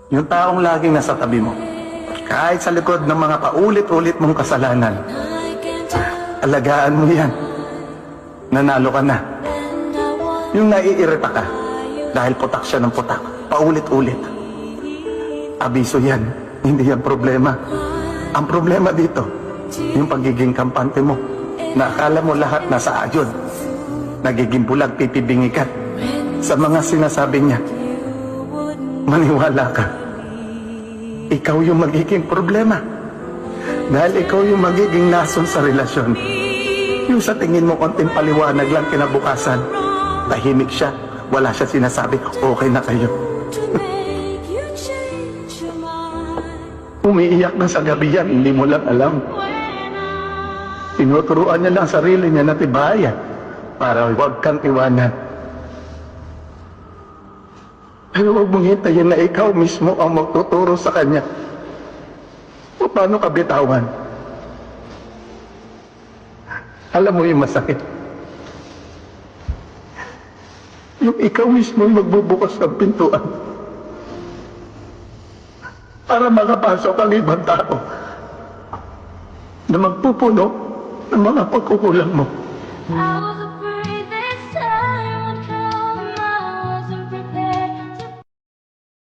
Yung taong laging nasa tabi mo, kahit sa likod ng mga paulit-ulit mong kasalanan, alagaan mo yan. Nanalo ka na. Yung naiirita ka, dahil putak siya ng putak, paulit-ulit. Abiso yan, hindi yan problema. Ang problema dito, yung pagiging kampante mo, na akala mo lahat nasa ayon. Nagiging bulag, pipibingi ka sa mga sinasabi niya. Maniwala ka. Ikaw yung magiging problema. Dahil ikaw yung magiging nason sa relasyon. Yung sa tingin mo konting paliwanag lang kinabukasan, tahimik siya, wala siya sinasabi, okay na kayo. Umiiyak na sa gabi yan, hindi mo lang alam. Tinuturuan niya lang sarili niya na tibayan para huwag kang iwanan. Pero huwag mong hintayin na ikaw mismo ang magtuturo sa kanya. O paano ka bitawan? Alam mo yung masakit. Yung ikaw mismo yung magbubukas ng pintuan para makapasok ang ibang tao na magpupuno ng mga pagkukulang mo.